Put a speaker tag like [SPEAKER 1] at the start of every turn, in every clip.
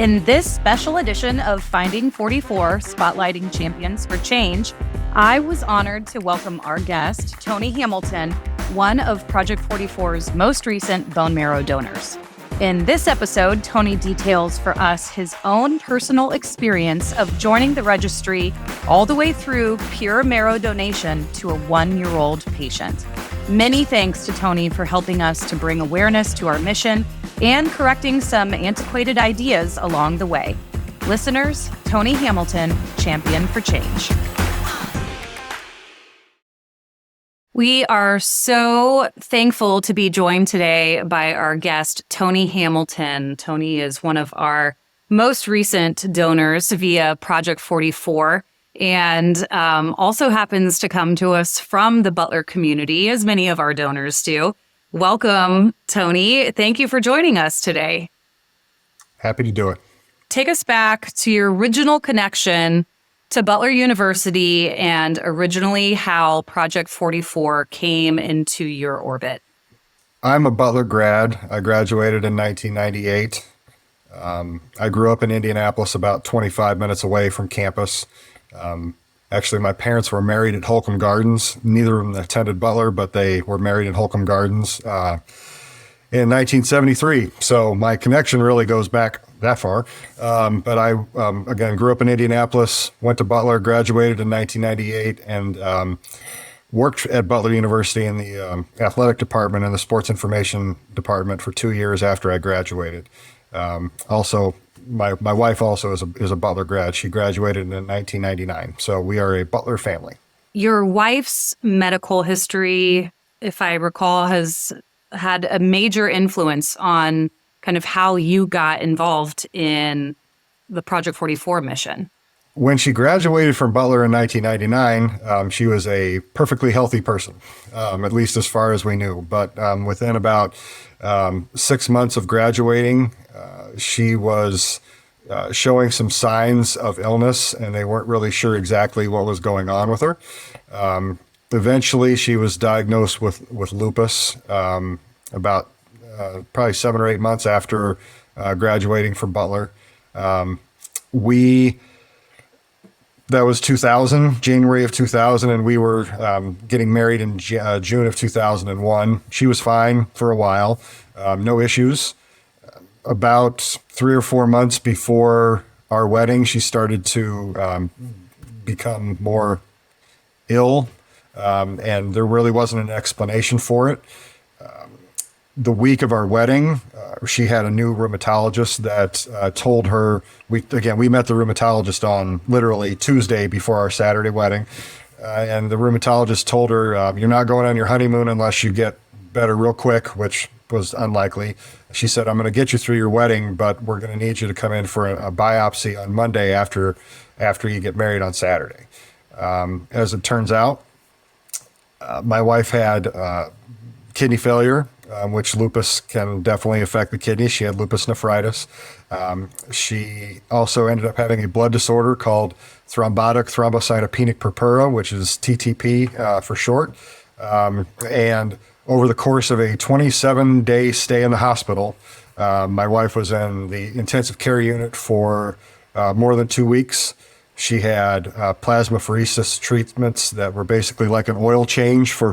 [SPEAKER 1] In this special edition of Finding 44, Spotlighting Champions for Change, I was honored to welcome our guest, Tony Hamilton, one of Project 44's most recent bone marrow donors. In this episode, Tony details for us his own personal experience of joining the registry all the way through pure marrow donation to a 1-year-old patient. Many thanks to Tony for helping us to bring awareness to our mission and correcting some antiquated ideas along the way. Listeners, Tony Hamilton, Champion for Change. We are so thankful to be joined today by our guest, Tony Hamilton. Tony is one of our most recent donors via Project 44 and also happens to come to us from the Butler community, as many of our donors do. Welcome, Tony. Thank you for joining us today.
[SPEAKER 2] Happy to do it.
[SPEAKER 1] Take us back to your original connection to Butler University and originally how Project 44 came into your orbit.
[SPEAKER 2] I'm a Butler grad. I graduated in 1998. I grew up in Indianapolis, about 25 minutes away from campus. Actually, my parents were married at Holcomb Gardens. Neither of them attended Butler, but they were married at Holcomb Gardens in 1973. So my connection really goes back that far. But I, again, grew up in Indianapolis, went to Butler, graduated in 1998, and worked at Butler University in the athletic department and the sports information department for 2 years after I graduated. Also, my wife also is a Butler grad. She graduated in 1999. So we are a Butler family.
[SPEAKER 1] Your wife's medical history, if I recall, has had a major influence on kind of how you got involved in the Project 44 mission.
[SPEAKER 2] When she graduated from Butler in 1999, she was a perfectly healthy person, at least as far as we knew. But within about 6 months of graduating, she was showing some signs of illness, and they weren't really sure exactly what was going on with her. Eventually, she was diagnosed with lupus about probably 7 or 8 months after graduating from Butler. That was 2000, January of 2000, and we were getting married in June of 2001. She was fine for a while, no issues. About 3 or 4 months before our wedding, she started to become more ill, and there really wasn't an explanation for it. The week of our wedding, she had a new rheumatologist that told her, we met the rheumatologist on literally Tuesday before our Saturday wedding. And the rheumatologist told her, you're not going on your honeymoon unless you get better real quick, which was unlikely. She said, I'm going to get you through your wedding, but we're going to need you to come in for a biopsy on Monday after you get married on Saturday. As it turns out, my wife had kidney failure, which lupus can definitely affect the kidney. She had lupus nephritis. She also ended up having a blood disorder called thrombotic thrombocytopenic purpura, which is TTP for short. And over the course of a 27-day stay in the hospital, my wife was in the intensive care unit for more than 2 weeks. She had plasmapheresis treatments that were basically like an oil change for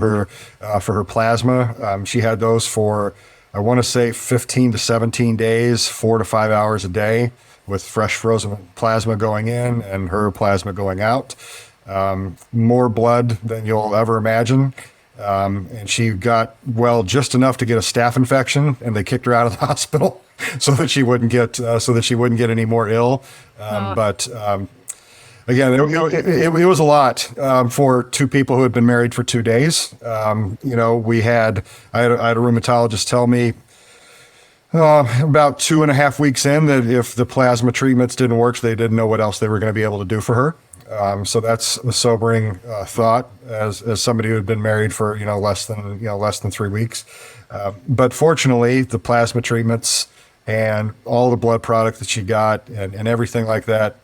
[SPEAKER 2] her plasma. She had those for, I want to say, 15 to 17 days, 4 to 5 hours a day, with fresh frozen plasma going in and her plasma going out. More blood than you'll ever imagine. And she got well just enough to get a staph infection, and they kicked her out of the hospital so that she wouldn't get any more ill. But again, it was a lot for two people who had been married for 2 days. I had a rheumatologist tell me about 2.5 weeks in that if the plasma treatments didn't work, they didn't know what else they were going to be able to do for her. So that's a sobering thought as somebody who had been married for less than 3 weeks. But fortunately, the plasma treatments and all the blood product that she got and everything like that,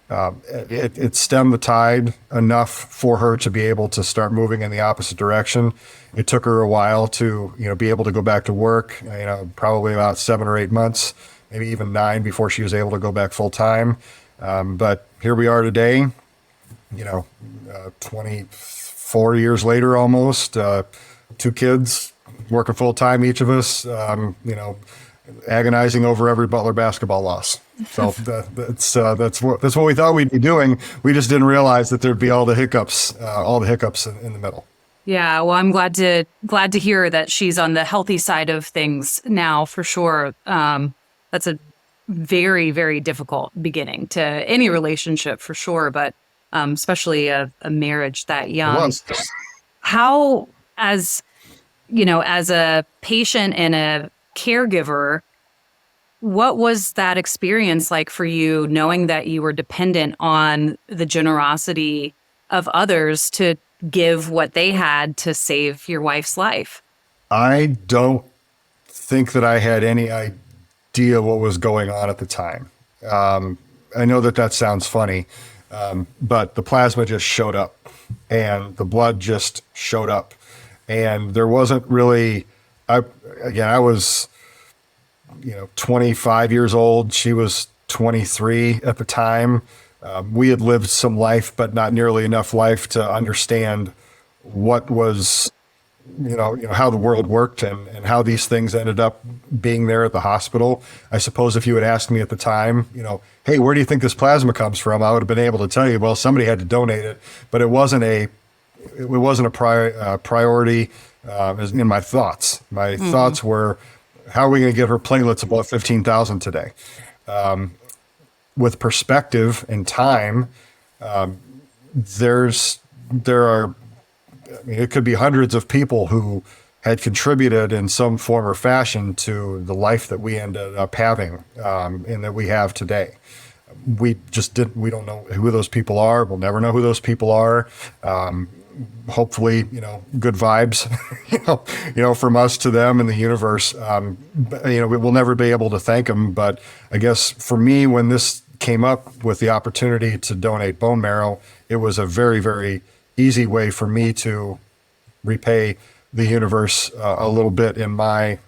[SPEAKER 2] it stemmed the tide enough for her to be able to start moving in the opposite direction. It took her a while to be able to go back to work. Probably about 7 or 8 months maybe even 9 before she was able to go back full time. But here we are today, 24 years later, almost, 2 kids, working full time, each of us, agonizing over every Butler basketball loss. So that's what we thought we'd be doing. We just didn't realize that there'd be all the hiccups in the middle.
[SPEAKER 1] Yeah, well, I'm glad to hear that she's on the healthy side of things now, for sure. That's a very, very difficult beginning to any relationship, for sure, but especially a marriage that young.
[SPEAKER 2] It was.
[SPEAKER 1] How, as a patient and a caregiver, what was that experience like for you, knowing that you were dependent on the generosity of others to give what they had to save your wife's life?
[SPEAKER 2] I don't think that I had any idea what was going on at the time. I know that sounds funny, but the plasma just showed up and the blood just showed up. And there wasn't really, I was, 25 years old. She was 23 at the time. We had lived some life, but not nearly enough life to understand what was, how the world worked and how these things ended up being there at the hospital. I suppose if you had asked me at the time, hey, where do you think this plasma comes from? I would have been able to tell you, well, somebody had to donate it, but it wasn't a priority in my thoughts. My thoughts were, how are we going to get her platelets above 15,000 today? With perspective and time, it could be hundreds of people who had contributed in some form or fashion to the life that we ended up having, and that we have today. We don't know who those people are. We'll never know who those people are. Hopefully, good vibes, from us to them in the universe. We'll never be able to thank them. But I guess for me, when this came up with the opportunity to donate bone marrow, it was a very, very easy way for me to repay the universe a little bit in my,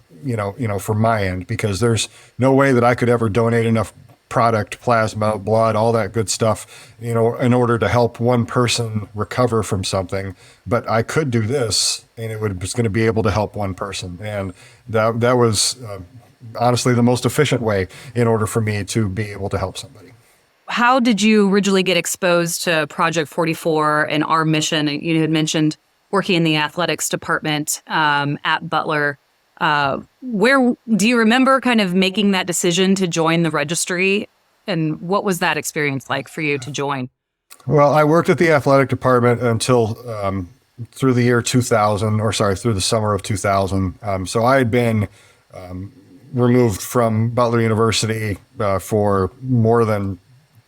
[SPEAKER 2] from my end, because there's no way that I could ever donate enough product, plasma, blood, all that good stuff, in order to help one person recover from something. But I could do this, and it was going to be able to help one person. And that was honestly the most efficient way in order for me to be able to help somebody.
[SPEAKER 1] How did you originally get exposed to Project 44 and our mission? You had mentioned working in the athletics department at Butler. Where do you remember kind of making that decision to join the registry, and what was that experience like for you to join?
[SPEAKER 2] Well, I worked at the athletic department until through the summer of 2000. So I had been removed from Butler University for more than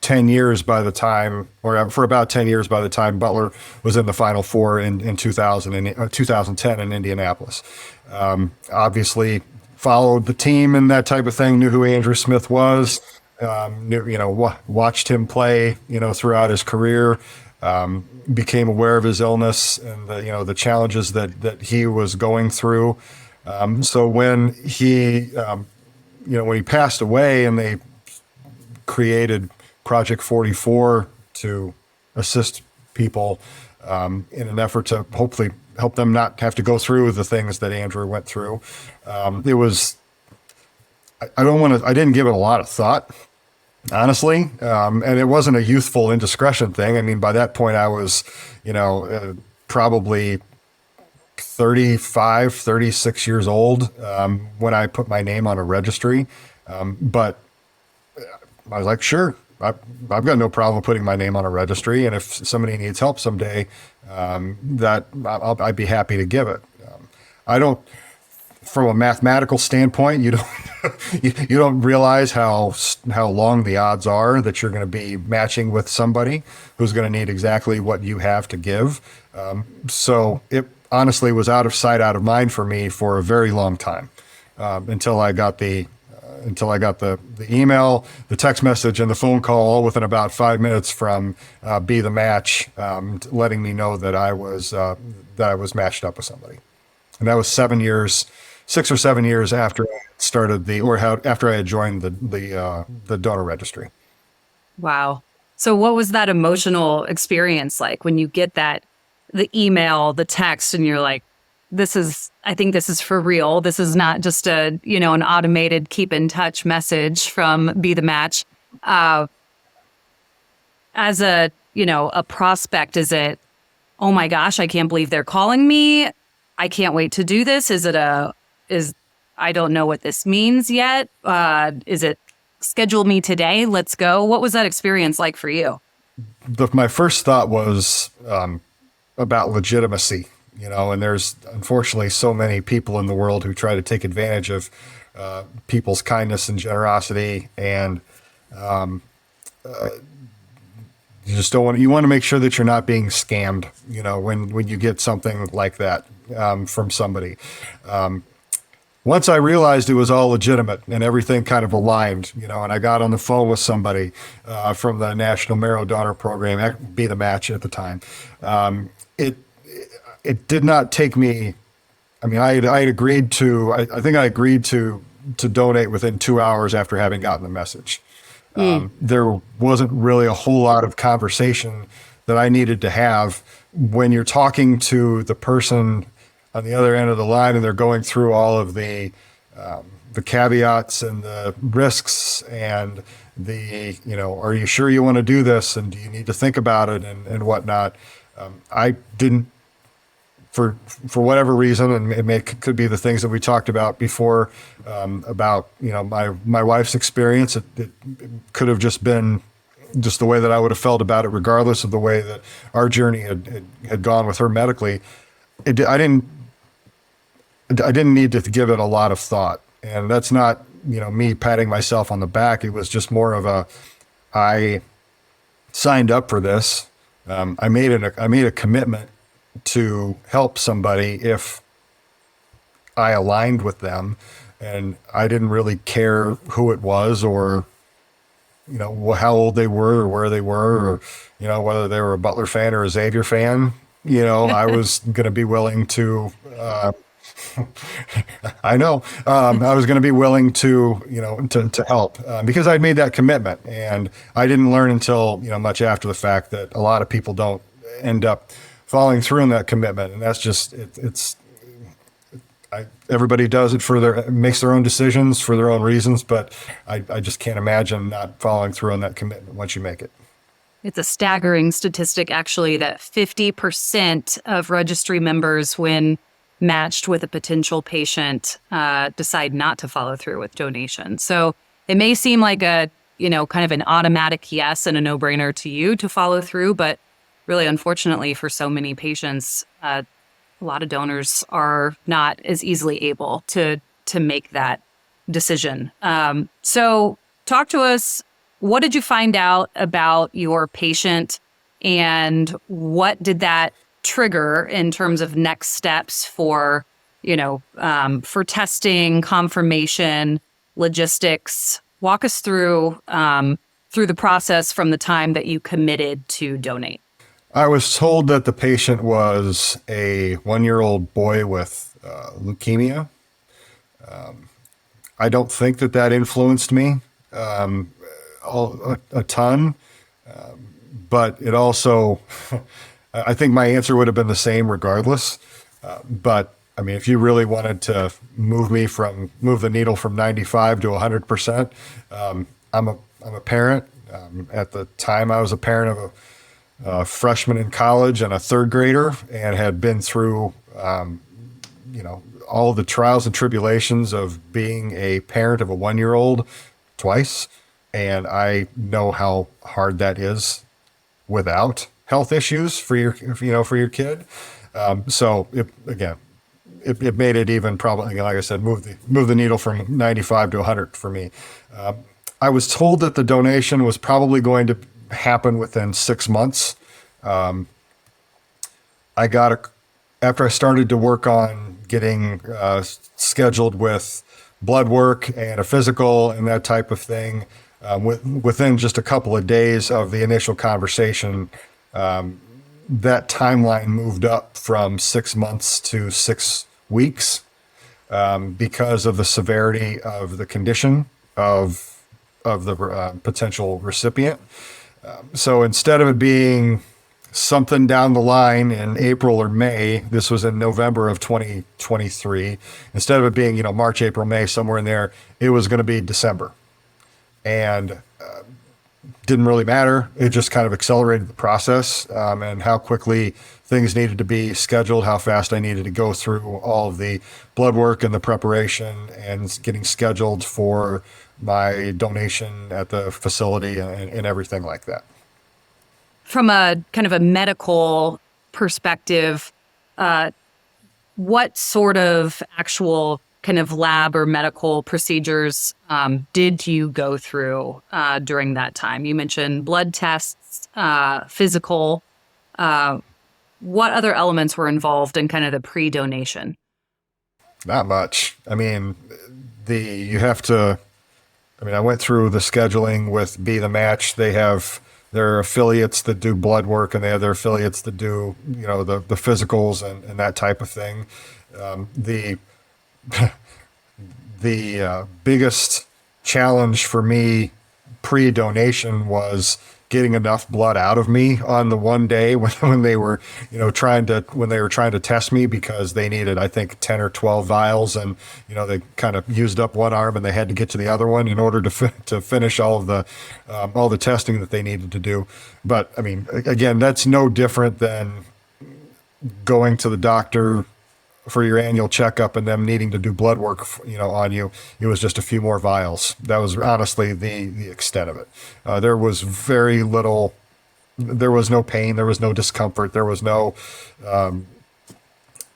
[SPEAKER 2] 10 years by the time, or for about 10 years by the time Butler was in the Final Four in 2010 in Indianapolis. Obviously followed the team and that type of thing, knew who Andrew Smith was, watched him play, throughout his career, became aware of his illness and the challenges that he was going through. So when he passed away and they created Project 44 to assist people in an effort to hopefully help them not have to go through the things that Andrew went through. I didn't give it a lot of thought, honestly. And it wasn't a youthful indiscretion thing. I mean, by that point I was, probably 35, 36 years old when I put my name on a registry. But I was like, sure, I've got no problem putting my name on a registry. And if somebody needs help someday, I'd be happy to give it. I don't, from a mathematical standpoint, you don't realize how long the odds are that you're going to be matching with somebody who's going to need exactly what you have to give. So it honestly was out of sight, out of mind for me for a very long time, until I got the email, the text message, and the phone call all within about 5 minutes from Be the Match, letting me know that I was matched up with somebody. And that was 7 years 6 or 7 years after I started after I had joined the donor registry.
[SPEAKER 1] Wow. So what was that emotional experience like when you get the email, the text, and you're like, I think this is for real. This is not just an automated keep in touch message from Be the Match. As a prospect, is it, oh my gosh, I can't believe they're calling me. I can't wait to do this. I don't know what this means yet. Is it schedule me today? Let's go. What was that experience like for you?
[SPEAKER 2] My first thought was about legitimacy, and there's unfortunately so many people in the world who try to take advantage of people's kindness and generosity, and you want to make sure that you're not being scammed, when you get something like that from somebody. Once I realized it was all legitimate and everything kind of aligned, and I got on the phone with somebody from the National Marrow Donor Program, Be the Match at the time, it did not take me. I mean, I had agreed to. I think I agreed to donate within 2 hours after having gotten the message. There wasn't really a whole lot of conversation that I needed to have when you're talking to the person on the other end of the line and they're going through all of the caveats and the risks and are you sure you want to do this and do you need to think about it and whatnot. I didn't, for whatever reason, and could be the things that we talked about before, about my wife's experience. It could have just been just the way that I would have felt about it, regardless of the way that our journey had gone with her medically. I didn't need to give it a lot of thought, and that's not me patting myself on the back. It was just more of I signed up for this. I made a commitment to help somebody if I aligned with them, and I didn't really care who it was or how old they were or where they were or whether they were a Butler fan or a Xavier fan. I was going to be willing to I know I was going to be willing to to help because I'd made that commitment, and I didn't learn until much after the fact that a lot of people don't end up following through on that commitment, and that's just everybody does it makes their own decisions for their own reasons, but I just can't imagine not following through on that commitment once you make it.
[SPEAKER 1] It's a staggering statistic, actually, that 50% of registry members, when matched with a potential patient, decide not to follow through with donation. So it may seem like a kind of an automatic yes and a no-brainer to you to follow through, but really, unfortunately, for so many patients, a lot of donors are not as easily able to make that decision. So talk to us. What did you find out about your patient, and what did that trigger in terms of next steps for testing, confirmation, logistics? Walk us through the process from the time that you committed to donate.
[SPEAKER 2] I was told that the patient was a 1-year-old boy with leukemia. I don't think that influenced me a ton, but it also, I think my answer would have been the same regardless. But I mean, if you really wanted to move the needle from 95 to 100%, I'm a parent. At the time, I was a parent of a freshman in college and a third grader, and had been through, all the trials and tribulations of being a parent of a 1-year-old twice. And I know how hard that is without health issues for your kid. So it made it even probably, like I said, move the needle from 95 to 100 for me. I was told that the donation was probably going to happen within 6 months. After I started to work on getting scheduled with blood work and a physical and that type of thing, within just a couple of days of the initial conversation, that timeline moved up from 6 months to 6 weeks. because of the severity of the condition of the potential recipient. So instead of it being something down the line in April or May, this was in November of 2023. Instead of it being, March, April, May, somewhere in there, it was going to be December. And didn't really matter. It just kind of accelerated the process, and how quickly things needed to be scheduled, how fast I needed to go through all of the blood work and the preparation and getting scheduled for my donation at the facility and everything like that.
[SPEAKER 1] From a kind of a medical perspective, what sort of actual kind of lab or medical procedures did you go through during that time? You mentioned blood tests, physical. What other elements were involved in kind of the pre-donation?
[SPEAKER 2] Not much. I mean, I went through the scheduling with Be the Match. They have their affiliates that do blood work, and they have their affiliates that do, the physicals and that type of thing. The biggest challenge for me pre-donation was getting enough blood out of me on the one day when they were, trying to test me, because they needed, I think, 10 or 12 vials, and, they kind of used up one arm and they had to get to the other one in order to finish all the testing that they needed to do. But I mean, again, that's no different than going to the doctor for your annual checkup and them needing to do blood work, on you. It was just a few more vials. That was honestly the extent of it. There was very little, there was no pain, there was no discomfort, there was no,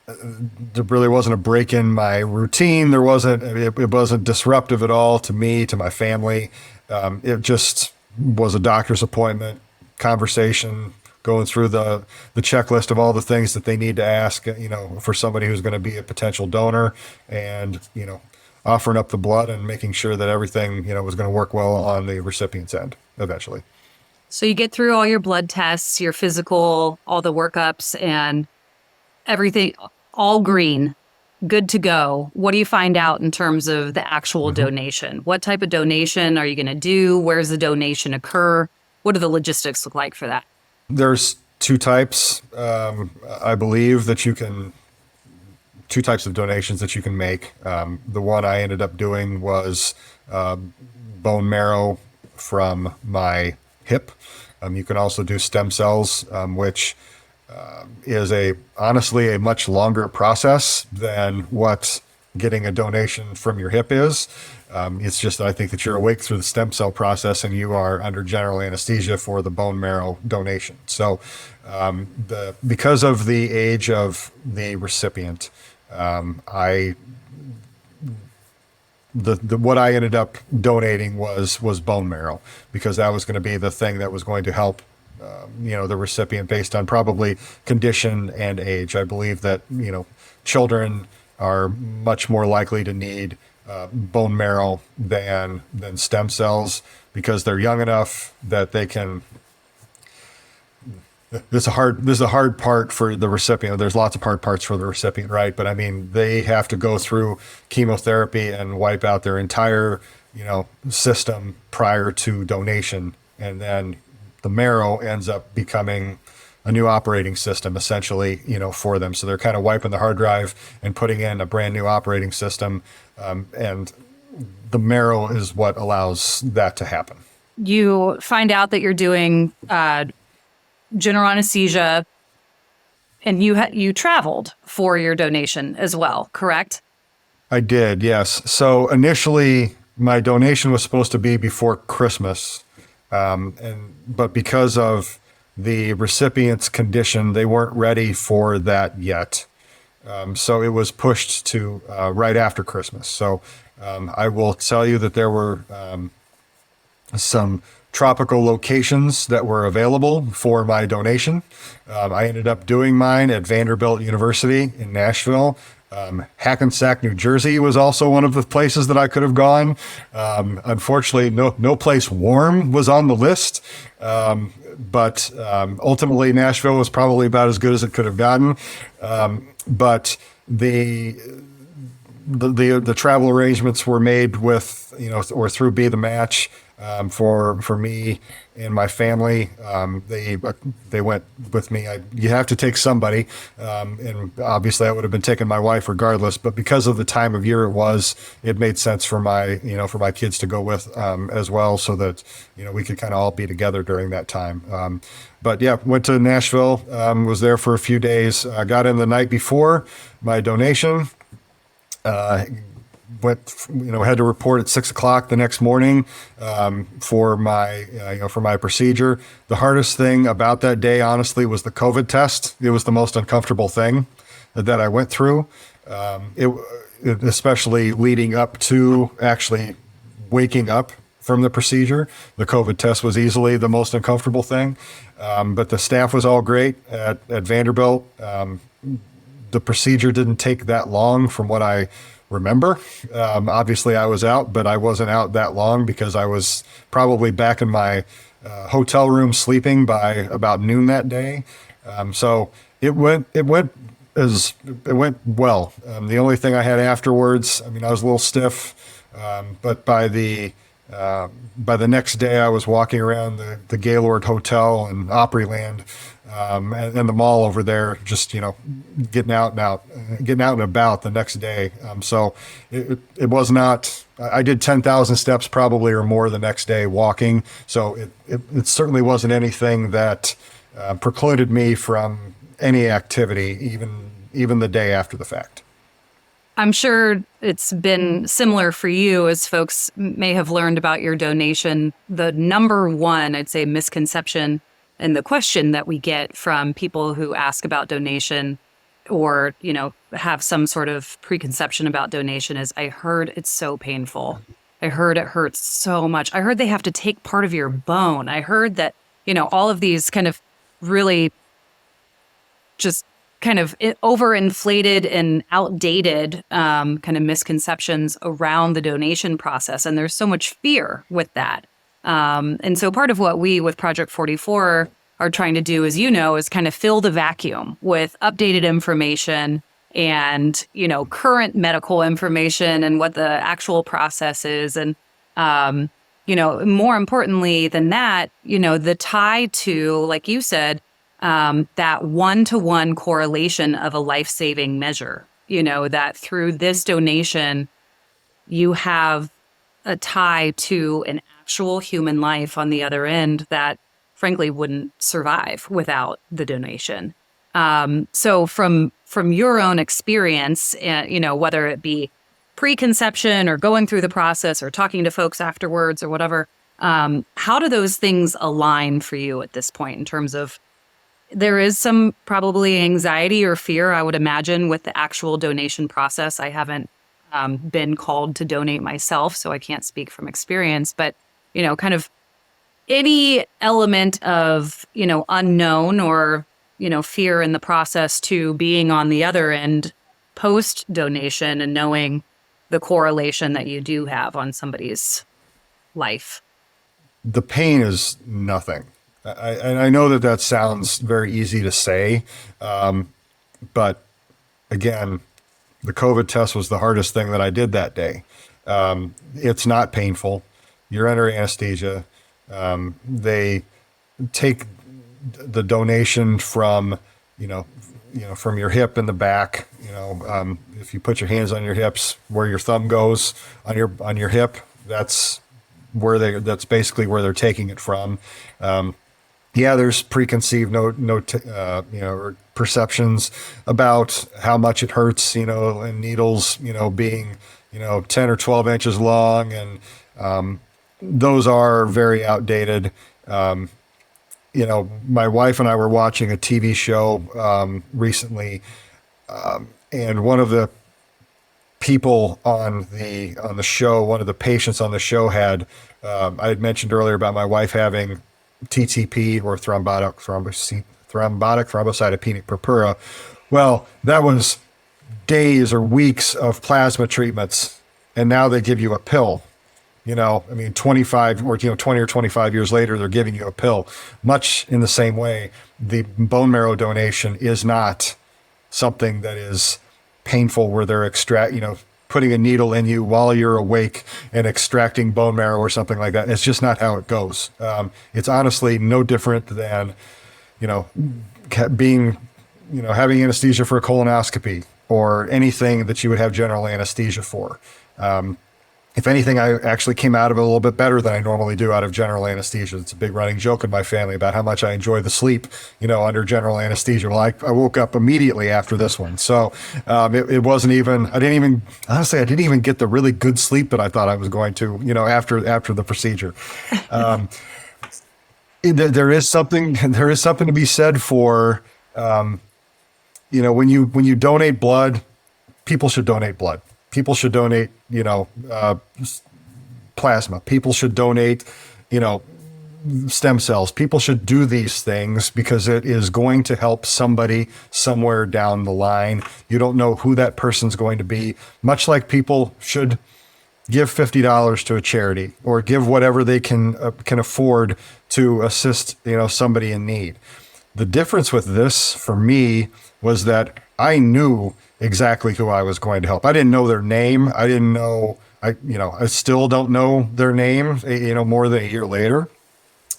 [SPEAKER 2] there really wasn't a break in my routine. It wasn't disruptive at all to me, to my family. It just was a doctor's appointment, conversation, going through the checklist of all the things that they need to ask, for somebody who's going to be a potential donor, and, offering up the blood and making sure that everything, was going to work well on the recipient's end eventually.
[SPEAKER 1] So you get through all your blood tests, your physical, all the workups, and everything, all green, good to go. What do you find out in terms of the actual donation? What type of donation are you going to do? Where's the donation occur? What do the logistics look like for that?
[SPEAKER 2] There's two types, I believe, two types of donations that you can make. The one I ended up doing was bone marrow from my hip. You can also do stem cells, which is honestly a much longer process than what getting a donation from your hip is. It's just that I think that you're awake through the stem cell process and you are under general anesthesia for the bone marrow donation. So because of the age of the recipient, what I ended up donating was bone marrow, because that was going to be the thing that was going to help the recipient based on probably condition and age. I believe that, children are much more likely to need bone marrow than stem cells, because they're young enough that they can. This is a hard part for the recipient. There's lots of hard parts for the recipient, right? But I mean, they have to go through chemotherapy and wipe out their entire, system prior to donation, and then the marrow ends up becoming a new operating system, essentially, for them. So they're kind of wiping the hard drive and putting in a brand new operating system. And the marrow is what allows that to happen.
[SPEAKER 1] You find out that you're doing general anesthesia, and you traveled for your donation as well, correct?
[SPEAKER 2] I did, yes. So initially, my donation was supposed to be before Christmas. But because of the recipient's condition, they weren't ready for that yet. So it was pushed to right after Christmas. So I will tell you that there were some tropical locations that were available for my donation. I ended up doing mine at Vanderbilt University in Nashville. Hackensack, New Jersey was also one of the places that I could have gone. Unfortunately, no place warm was on the list. But ultimately, Nashville was probably about as good as it could have gotten. But the travel arrangements were made with, or through Be the Match, for me and my family. They went with me. You have to take somebody, and obviously I would have been taking my wife regardless. But because of the time of year it made sense for my kids to go with as well, so that we could kind of all be together during that time. But yeah, went to Nashville. Was there for a few days. Got in the night before my donation. Had to report at 6:00 the next morning for my procedure. The hardest thing about that day, honestly, was the COVID test. It was the most uncomfortable thing that I went through, especially leading up to actually waking up from the procedure. The COVID test was easily the most uncomfortable thing, but the staff was all great at Vanderbilt. The procedure didn't take that long from what I remember. Obviously I was out, but I wasn't out that long because I was probably back in my hotel room sleeping by about noon that day. So it went well. The only thing I had afterwards, I was a little stiff, but by the next day I was walking around the Gaylord Hotel in Opryland, and the mall over there, just, getting out and about the next day. So it was not, I did 10,000 steps probably or more the next day walking. So it certainly wasn't anything that precluded me from any activity, even the day after the fact.
[SPEAKER 1] I'm sure it's been similar for you, as folks may have learned about your donation. The number one, I'd say, misconception and the question that we get from people who ask about donation or, have some sort of preconception about donation is, I heard it's so painful. I heard it hurts so much. I heard they have to take part of your bone. I heard that, all of these kind of really just kind of overinflated and outdated kind of misconceptions around the donation process. And there's so much fear with that. And so part of what we with Project 44 are trying to do, as is kind of fill the vacuum with updated information and, current medical information and what the actual process is. And, more importantly than that, the tie to, like you said, that one-to-one correlation of a life-saving measure, that through this donation, you have a tie to an actual human life on the other end that frankly wouldn't survive without the donation. So from your own experience, whether it be preconception or going through the process or talking to folks afterwards or whatever, how do those things align for you at this point in terms of, there is some probably anxiety or fear, I would imagine, with the actual donation process. I haven't been called to donate myself, so I can't speak from experience, but, kind of any element of, unknown or, fear in the process to being on the other end post-donation and knowing the correlation that you do have on somebody's life.
[SPEAKER 2] The pain is nothing. I know that sounds very easy to say, but again, the COVID test was the hardest thing that I did that day. It's not painful. You're under anesthesia. They take the donation from, from your hip in the back. If you put your hands on your hips, where your thumb goes on your hip, that's basically where they're taking it from. There's preconceived perceptions about how much it hurts, and needles, being, 10 or 12 inches long. And those are very outdated. My wife and I were watching a TV show recently, and one of the people on the show, one of the patients on the show had, I had mentioned earlier about my wife having TTP, or thrombotic thrombocytopenic purpura. Well, that was days or weeks of plasma treatments, and now they give you a pill. 25 or 20 or 25 years later, they're giving you a pill. Much in the same way, the bone marrow donation is not something that is painful, where they're putting a needle in you while you're awake and extracting bone marrow or something like that. It's just not how it goes. It's honestly no different than, you know, being, you know, having anesthesia for a colonoscopy or anything that you would have general anesthesia for. If anything, I actually came out of it a little bit better than I normally do out of general anesthesia. It's a big running joke in my family about how much I enjoy the sleep, you know, under general anesthesia. Well, I woke up immediately after this one. So it wasn't even, honestly, I didn't even get the really good sleep that I thought I was going to, you know, after the procedure. There is something to be said for, you know, when you donate blood, people should donate blood. People should donate, you know, plasma. People should donate, you know, stem cells. People should do these things because it is going to help somebody somewhere down the line. You don't know who that person's going to be. Much like people should give $50 to a charity or give whatever they can afford to assist, you know, somebody in need. The difference with this for me was that I knew exactly who I was going to help. I didn't know their name. I still don't know their name, you know, more than a year later.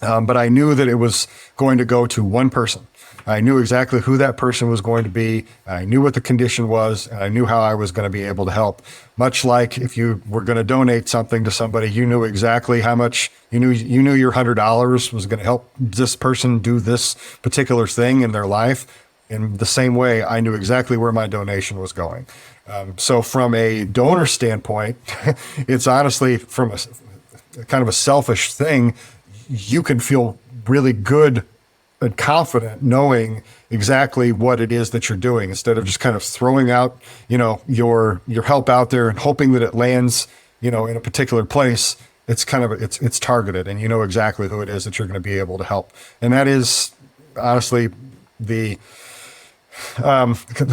[SPEAKER 2] But I knew that it was going to go to one person. I knew exactly who that person was going to be. I knew what the condition was, and I knew how I was going to be able to help. Much like if you were going to donate something to somebody, you knew exactly how much, you knew your $100 was going to help this person do this particular thing in their life. In the same way, I knew exactly where my donation was going. So from a donor standpoint, it's honestly from a kind of a selfish thing. You can feel really good and confident knowing exactly what it is that you're doing instead of just kind of throwing out, you know, your help out there and hoping that it lands, you know, in a particular place. It's kind of, it's targeted and you know exactly who it is that you're going to be able to help. And that is honestly the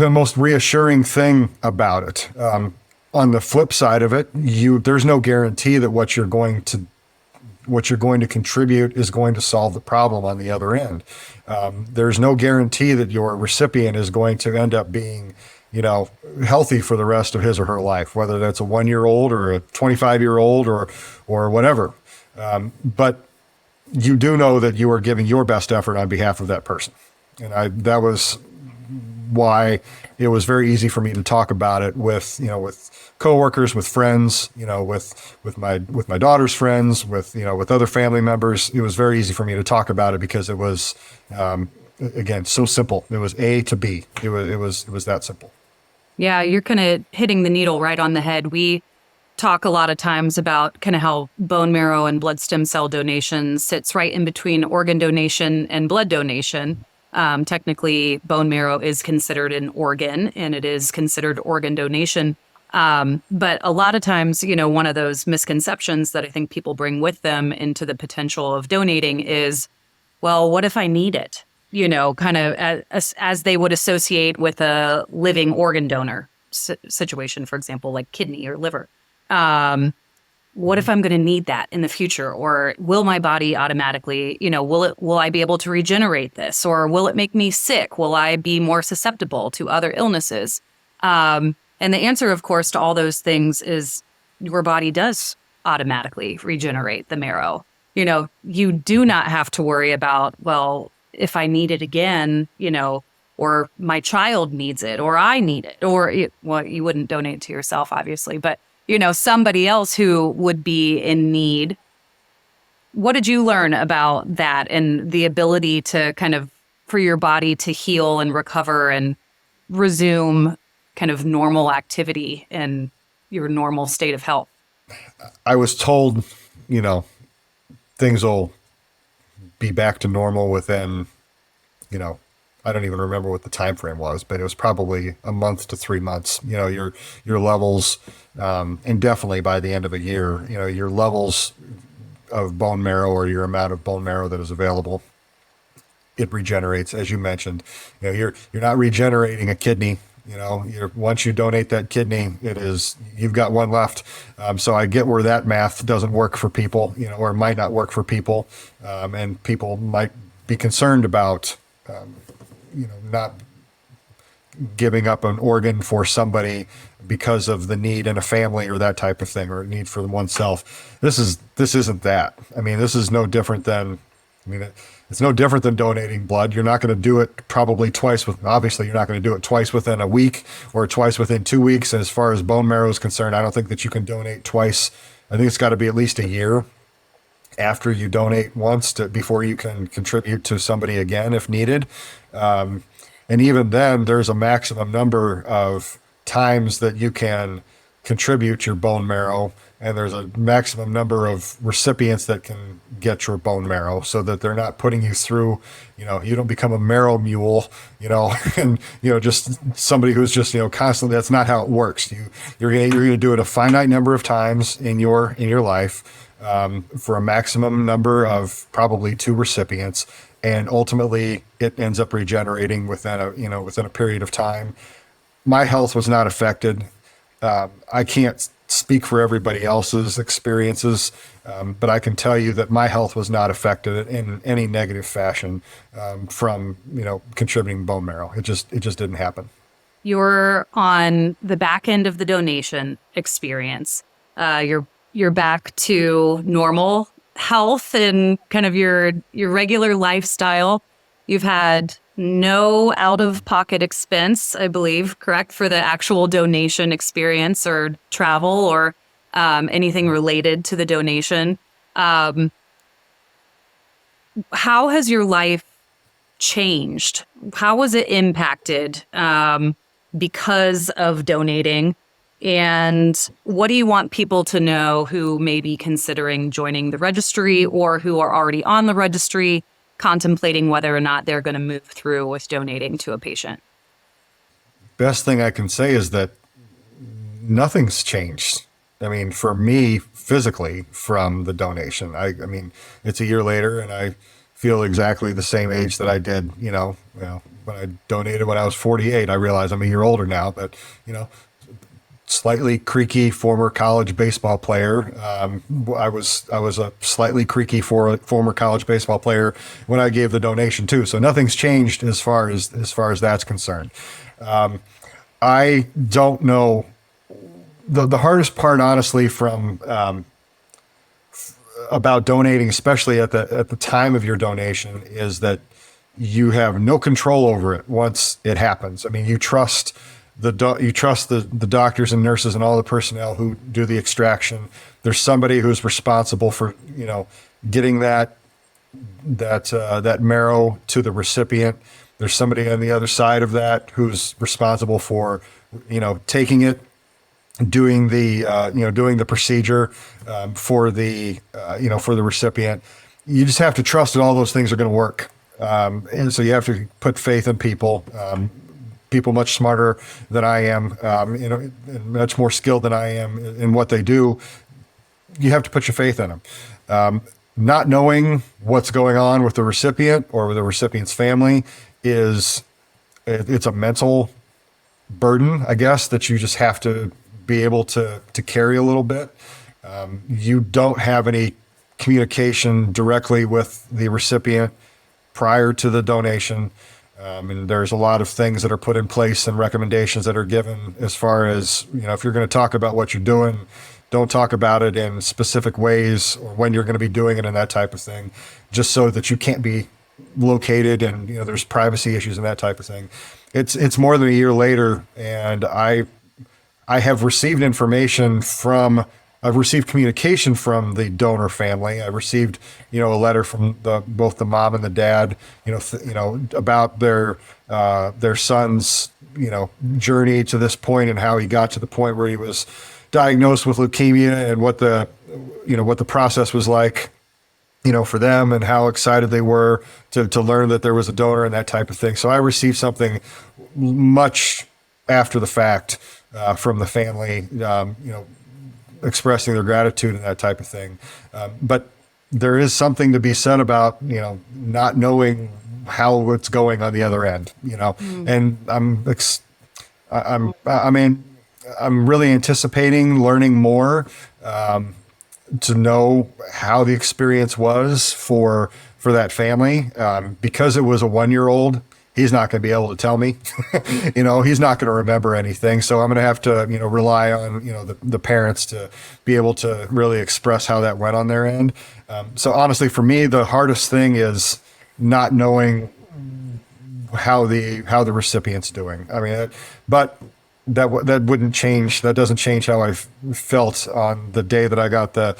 [SPEAKER 2] most reassuring thing about it. On the flip side of it, there's no guarantee that what you're going to contribute is going to solve the problem on the other end. There's no guarantee that your recipient is going to end up being, you know, healthy for the rest of his or her life, whether that's a 1-year-old or a 25-year-old or whatever. But you do know that you are giving your best effort on behalf of that person. And that was why it was very easy for me to talk about it with coworkers, with friends, you know, with my daughter's friends, with other family members. It was very easy for me to talk about it because it was, again, so simple. It was A to B. It was that simple.
[SPEAKER 1] Yeah, you're kind of hitting the needle right on the head. We talk a lot of times about kind of how bone marrow and blood stem cell donation sits right in between organ donation and blood donation. Technically, bone marrow is considered an organ and it is considered organ donation. But a lot of times, you know, one of those misconceptions that I think people bring with them into the potential of donating is, well, what if I need it? You know, kind of as they would associate with a living organ donor situation, for example, like kidney or liver. What if I'm going to need that in the future? Or will my body automatically, you know, will I be able to regenerate this? Or will it make me sick? Will I be more susceptible to other illnesses? And the answer, of course, to all those things is your body does automatically regenerate the marrow. You know, you do not have to worry about, well, if I need it again, you know, or my child needs it, or I need it, or, well, you wouldn't donate to yourself, obviously, but you know, somebody else who would be in need. What did you learn about that and the ability to kind of, for your body to heal and recover and resume kind of normal activity and your normal state of health?
[SPEAKER 2] I was told, you know, things will be back to normal within, you know, I don't even remember what the time frame was, but it was probably a month to 3 months. You know, your levels, and definitely by the end of a year, you know, your levels of bone marrow or your amount of bone marrow that is available, it regenerates, as you mentioned. You know, you're not regenerating a kidney. You know, once you donate that kidney, you've got one left. So I get where that math doesn't work for people, you know, or might not work for people, and people might be concerned about. You know, not giving up an organ for somebody because of the need in a family or that type of thing, or a need for oneself. This isn't that. I mean, this is no different than, it's no different than donating blood. You're not going to do it probably obviously you're not going to do it twice within a week or twice within 2 weeks. And as far as bone marrow is concerned, I don't think that you can donate twice. I think it's got to be at least a year after you donate once before you can contribute to somebody again if needed. And even then, there's a maximum number of times that you can contribute your bone marrow, and there's a maximum number of recipients that can get your bone marrow, so that they're not putting you through, you don't become a marrow mule, and, just somebody who's just, constantly, that's not how it works. You're going to do it a finite number of times in your life, for a maximum number of probably 2 recipients. And ultimately it ends up regenerating within a period of time. My health was not affected. I can't speak for everybody else's experiences, but I can tell you that my health was not affected in any negative fashion from contributing bone marrow. It just didn't happen.
[SPEAKER 1] You're on the back end of the donation experience. You're back to normal health and kind of your regular lifestyle. You've had no out-of-pocket expense, I believe, correct, for the actual donation experience or travel or anything related to the donation. How has your life changed? How was it impacted because of donating? And what do you want people to know who may be considering joining the registry or who are already on the registry, contemplating whether or not they're going to move through with donating to a patient?
[SPEAKER 2] Best thing I can say is that nothing's changed. I mean, for me, physically, from the donation. I mean, it's a year later, and I feel exactly the same age that I did, when I donated when I was 48. I realize I'm a year older now, but, slightly creaky former college baseball player. I was a slightly creaky former college baseball player when I gave the donation too. So nothing's changed as far as that's concerned. I don't know. The hardest part, honestly, from about donating, especially at the time of your donation, is that you have no control over it once it happens. I mean, you trust the doctors and nurses and all the personnel who do the extraction. There's somebody who's responsible for, getting that marrow to the recipient. There's somebody on the other side of that who's responsible for, taking it, doing the procedure, for the recipient. You just have to trust that all those things are going to work. And so you have to put faith in people. People much smarter than I am, and much more skilled than I am in what they do. You have to put your faith in them. Not knowing what's going on with the recipient or with the recipient's family it's a mental burden, I guess, that you just have to be able to carry a little bit. You don't have any communication directly with the recipient prior to the donation. And there's a lot of things that are put in place and recommendations that are given as far as, if you're going to talk about what you're doing, don't talk about it in specific ways or when you're going to be doing it and that type of thing, just so that you can't be located and, there's privacy issues and that type of thing. It's more than a year later, and I have received I've received communication from the donor family. I received, a letter from both the mom and the dad, about their son's, journey to this point and how he got to the point where he was diagnosed with leukemia and what the process was like, for them and how excited they were to learn that there was a donor and that type of thing. So I received something much after the fact from the family, expressing their gratitude and that type of thing. But there is something to be said about, not knowing how it's going on the other end, and I'm really anticipating learning more, to know how the experience was for that family. Because it was a 1-year-old, he's not going to be able to tell me. He's not going to remember anything. So I'm going to have to, rely on, the parents to be able to really express how that went on their end. So honestly, for me, the hardest thing is not knowing how the recipient's doing. I mean, but that wouldn't change. That doesn't change how I felt on the day that I got the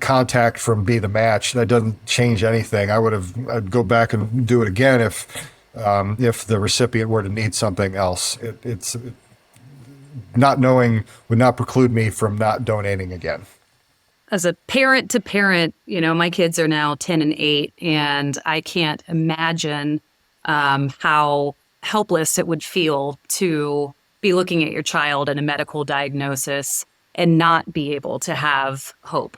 [SPEAKER 2] contact from Be the Match. That doesn't change anything. I'd go back and do it again if the recipient were to need something else. It's not knowing would not preclude me from not donating again.
[SPEAKER 1] As a parent to parent, my kids are now 10 and 8, and I can't imagine how helpless it would feel to be looking at your child and a medical diagnosis and not be able to have hope,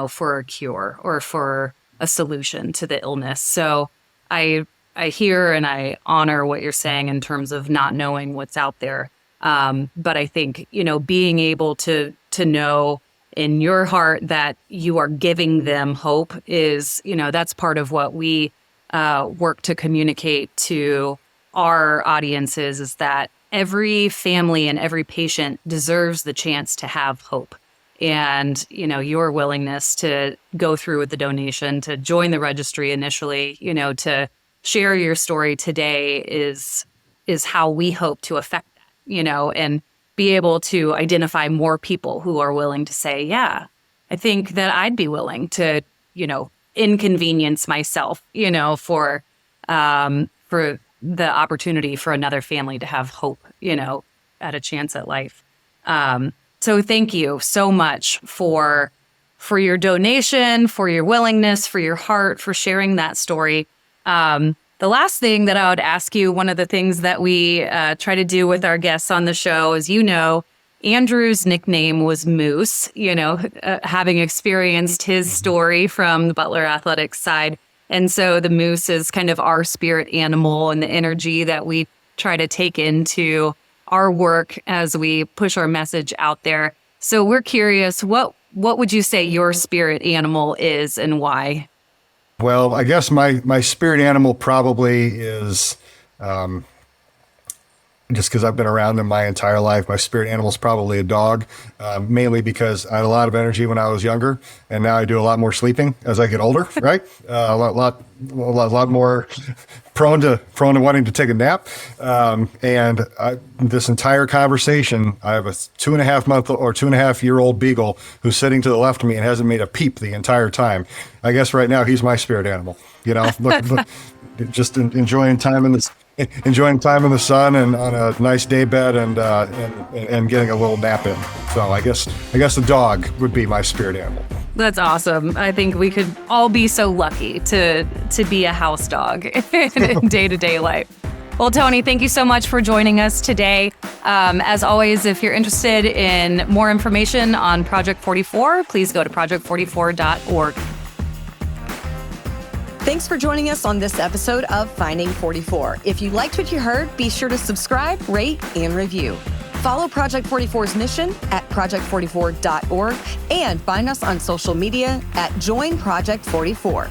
[SPEAKER 1] for a cure or for a solution to the illness. So I hear and I honor what you're saying in terms of not knowing what's out there. But I think, being able to know in your heart that you are giving them hope is, that's part of what we work to communicate to our audiences, is that every family and every patient deserves the chance to have hope. And, your willingness to go through with the donation, to join the registry initially, to share your story today is how we hope to affect that, and be able to identify more people who are willing to say, yeah, I think that I'd be willing to, inconvenience myself, for the opportunity for another family to have hope, at a chance at life. So thank you so much for your donation, for your willingness, for your heart, for sharing that story. The last thing that I would ask you, one of the things that we try to do with our guests on the show is, Andrew's nickname was Moose, having experienced his story from the Butler Athletics side. And so the moose is kind of our spirit animal and the energy that we try to take into our work as we push our message out there. So we're curious, what would you say your spirit animal is and why?
[SPEAKER 2] Well, I guess my spirit animal probably is, just because I've been around them my entire life, my spirit animal is probably a dog, mainly because I had a lot of energy when I was younger, and now I do a lot more sleeping as I get older, right? A lot more prone to wanting to take a nap. This entire conversation, I have a 2.5-month or 2.5-year-old beagle who's sitting to the left of me and hasn't made a peep the entire time. I guess right now he's my spirit animal, look, just enjoying time in the sun and on a nice day bed and getting a little nap in. So I guess the dog would be my spirit animal.
[SPEAKER 1] That's awesome. I think we could all be so lucky to be a house dog in day-to-day life. Well, Tony, thank you so much for joining us today. As always, if you're interested in more information on Project 44, please go to project44.org.
[SPEAKER 3] Thanks for joining us on this episode of Finding 44. If you liked what you heard, be sure to subscribe, rate, and review. Follow Project 44's mission at project44.org and find us on social media at Join Project 44.